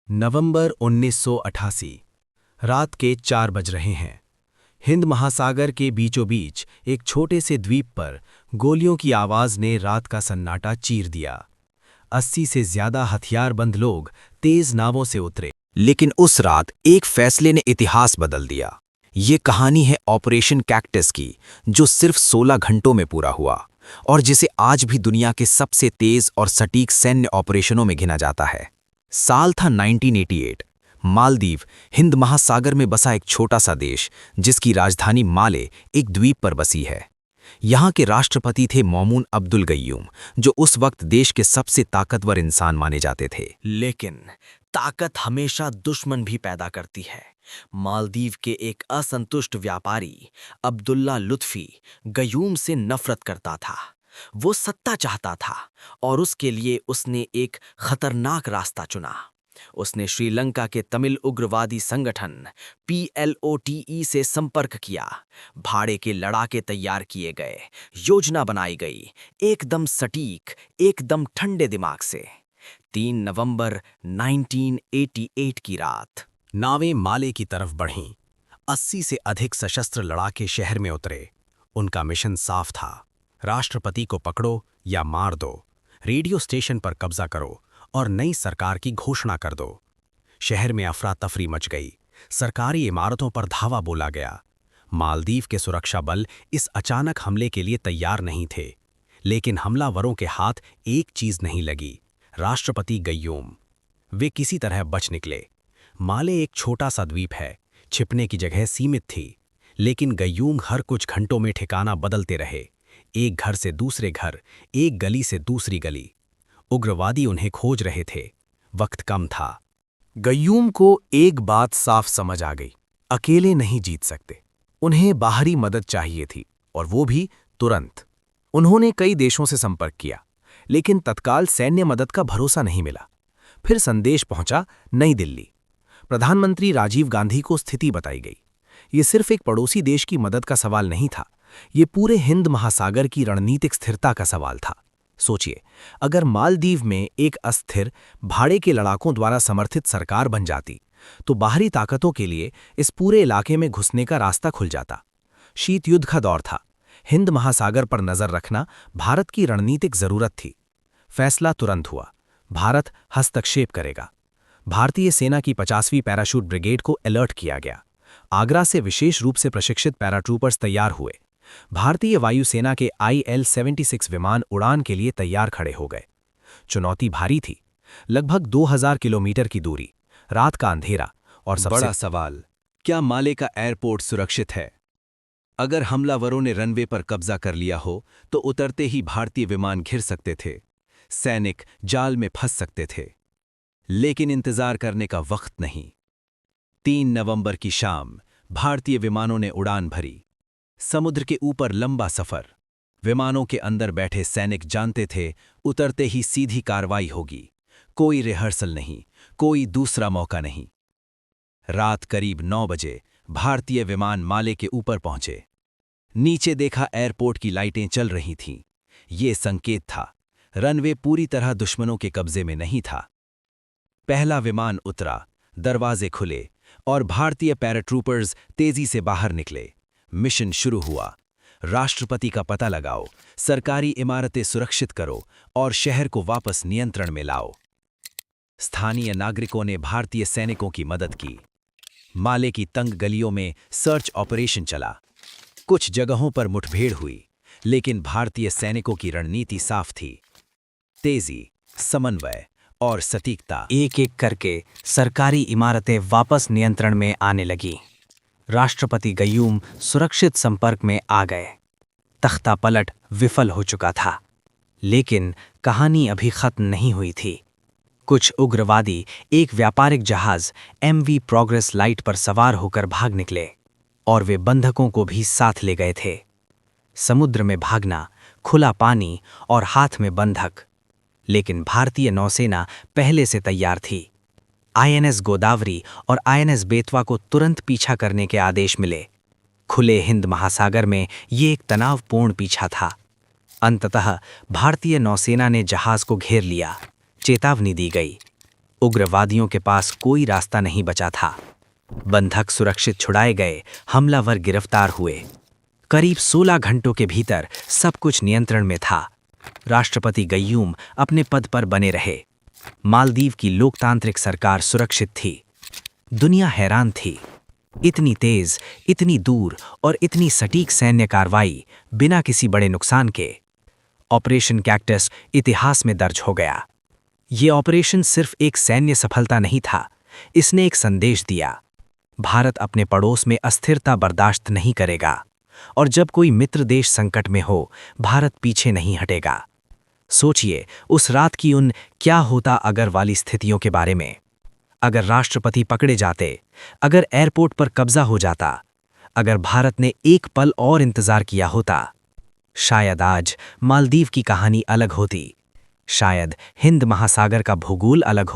नवंबर 1988 रात के 4 बज रहे हैं। हिंद महासागर के बीचों बीच एक छोटे से द्वीप पर गोलियों की आवाज ने रात का सन्नाटा चीर दिया। 80 से ज्यादा हथियारबंद लोग तेज नावों से उतरे। लेकिन उस रात एक फैसले ने इतिहास बदल दिया। ये कहानी है ऑपरेशन कैक्टस की, जो सिर्फ 16 घंटों में पूरा हुआ और जिसे आज भी दुनिया के सबसे तेज और सटीक सैन्य ऑपरेशनों में गिना जाता है। साल था 1988। मालदीव हिंद महासागर में बसा एक छोटा सा देश, जिसकी राजधानी माले एक द्वीप पर बसी है। यहाँ के राष्ट्रपति थे मौमून अब्दुल गय्यूम, जो उस वक्त देश के सबसे ताकतवर इंसान माने जाते थे। लेकिन ताकत हमेशा दुश्मन भी पैदा करती है। मालदीव के एक असंतुष्ट व्यापारी अब्दुल्ला लुत्फी गयूम से नफरत करता था। वो सत्ता चाहता था और उसके लिए उसने एक खतरनाक रास्ता चुना। उसने श्रीलंका के तमिल उग्रवादी संगठन PLOTE से संपर्क किया। भाड़े के लड़ाके तैयार किए गए, योजना बनाई गई, एकदम सटीक, एकदम ठंडे दिमाग से। 3 नवंबर 1988 की रात नावें माले की तरफ बढ़ीं। 80 से अधिक सशस्त्र लड़ाके शहर में उतरे। उनका मिशन साफ था, राष्ट्रपति को पकड़ो या मार दो, रेडियो स्टेशन पर कब्जा करो और नई सरकार की घोषणा कर दो। शहर में अफरा तफरी मच गई, सरकारी इमारतों पर धावा बोला गया। मालदीव के सुरक्षा बल इस अचानक हमले के लिए तैयार नहीं थे, लेकिन हमलावरों के हाथ एक चीज नहीं लगी, राष्ट्रपति गय्यूम। वे किसी तरह बच निकले। माले एक छोटा सा द्वीप है, छिपने की जगह सीमित थी, लेकिन गय्यूम हर कुछ घंटों में ठिकाना बदलते रहे। एक घर से दूसरे घर, एक गली से दूसरी गली। उग्रवादी उन्हें खोज रहे थे। वक्त कम था। गय्यूम को एक बात साफ समझ आ गई, अकेले नहीं जीत सकते। उन्हें बाहरी मदद चाहिए थी, और वो भी तुरंत। उन्होंने कई देशों से संपर्क किया, लेकिन तत्काल सैन्य मदद का भरोसा नहीं मिला। फिर संदेश पहुंचा नई दिल्ली। प्रधानमंत्री राजीव गांधी को स्थिति बताई गई। ये सिर्फ एक पड़ोसी देश की मदद का सवाल नहीं था, ये पूरे हिंद महासागर की रणनीतिक स्थिरता का सवाल था। सोचिए, अगर मालदीव में एक अस्थिर, भाड़े के लड़ाकों द्वारा समर्थित सरकार बन जाती, तो बाहरी ताकतों के लिए इस पूरे इलाके में घुसने का रास्ता खुल जाता। शीत युद्ध का दौर था। हिंद महासागर पर नजर रखना भारत की रणनीतिक जरूरत थी। फैसला तुरंत हुआ, भारत हस्तक्षेप करेगा। भारतीय सेना की 50वीं पैराशूट ब्रिगेड को अलर्ट किया गया। आगरा से विशेष रूप से प्रशिक्षित पैराट्रूपर्स तैयार हुए। भारतीय वायुसेना के IL-76 विमान उड़ान के लिए तैयार खड़े हो गए। चुनौती भारी थी, लगभग 2000 किलोमीटर की दूरी, रात का अंधेरा और सबसे बड़ा सवाल, क्या माले का एयरपोर्ट सुरक्षित है? अगर हमलावरों ने रनवे पर कब्जा कर लिया हो, तो उतरते ही भारतीय विमान घिर सकते थे, सैनिक जाल में फंस सकते थे। लेकिन इंतजार करने का वक्त नहीं। 3 नवंबर की शाम भारतीय विमानों ने उड़ान भरी। समुद्र के ऊपर लंबा सफर। विमानों के अंदर बैठे सैनिक जानते थे, उतरते ही सीधी कार्रवाई होगी। कोई रिहर्सल नहीं, कोई दूसरा मौका नहीं। रात करीब 9 बजे भारतीय विमान माले के ऊपर पहुंचे। नीचे देखा, एयरपोर्ट की लाइटें चल रही थीं। ये संकेत था, रनवे पूरी तरह दुश्मनों के कब्जे में नहीं था। पहला विमान उतरा, दरवाजे खुले और भारतीय पैराट्रूपर्स तेजी से बाहर निकले। मिशन शुरू हुआ। राष्ट्रपति का पता लगाओ, सरकारी इमारतें सुरक्षित करो और शहर को वापस नियंत्रण में लाओ। स्थानीय नागरिकों ने भारतीय सैनिकों की मदद की। माले की तंग गलियों में सर्च ऑपरेशन चला। कुछ जगहों पर मुठभेड़ हुई, लेकिन भारतीय सैनिकों की रणनीति साफ थी, तेजी, समन्वय और सटीकता। एक एक करके सरकारी इमारतें वापस नियंत्रण में आने लगी। राष्ट्रपति गय्यूम सुरक्षित संपर्क में आ गए। तख्ता पलट विफल हो चुका था, लेकिन कहानी अभी खत्म नहीं हुई थी। कुछ उग्रवादी एक व्यापारिक जहाज MV प्रोग्रेस लाइट पर सवार होकर भाग निकले, और वे बंधकों को भी साथ ले गए थे। समुद्र में भागना, खुला पानी और हाथ में बंधक। लेकिन भारतीय नौसेना पहले से तैयार थी। INS गोदावरी और INS बेतवा को तुरंत पीछा करने के आदेश मिले। खुले हिंद महासागर में ये एक तनावपूर्ण पीछा था। अंततः भारतीय नौसेना ने जहाज को घेर लिया। चेतावनी दी गई, उग्रवादियों के पास कोई रास्ता नहीं बचा था। बंधक सुरक्षित छुड़ाए गए, हमलावर गिरफ्तार हुए। करीब 16 घंटों के भीतर सब कुछ नियंत्रण में था। राष्ट्रपति गयूम अपने पद पर बने रहे। मालदीव की लोकतांत्रिक सरकार सुरक्षित थी। दुनिया हैरान थी। इतनी तेज, इतनी दूर और इतनी सटीक सैन्य कार्रवाई बिना किसी बड़े नुकसान के। ऑपरेशन कैक्टस इतिहास में दर्ज हो गया। ये ऑपरेशन सिर्फ एक सैन्य सफलता नहीं था, इसने एक संदेश दिया। भारत अपने पड़ोस में अस्थिरता बर्दाश्त नहीं करेगा, और जब कोई मित्र देश संकट में हो, भारत पीछे नहीं हटेगा। सोचिए उस रात की उन क्या होता अगर वाली स्थितियों के बारे में। अगर राष्ट्रपति पकड़े जाते, अगर एयरपोर्ट पर कब्जा हो जाता, अगर भारत ने एक पल और इंतजार किया होता, शायद आज मालदीव की कहानी अलग होती। शायद हिंद महासागर का भूगोल अलग हो।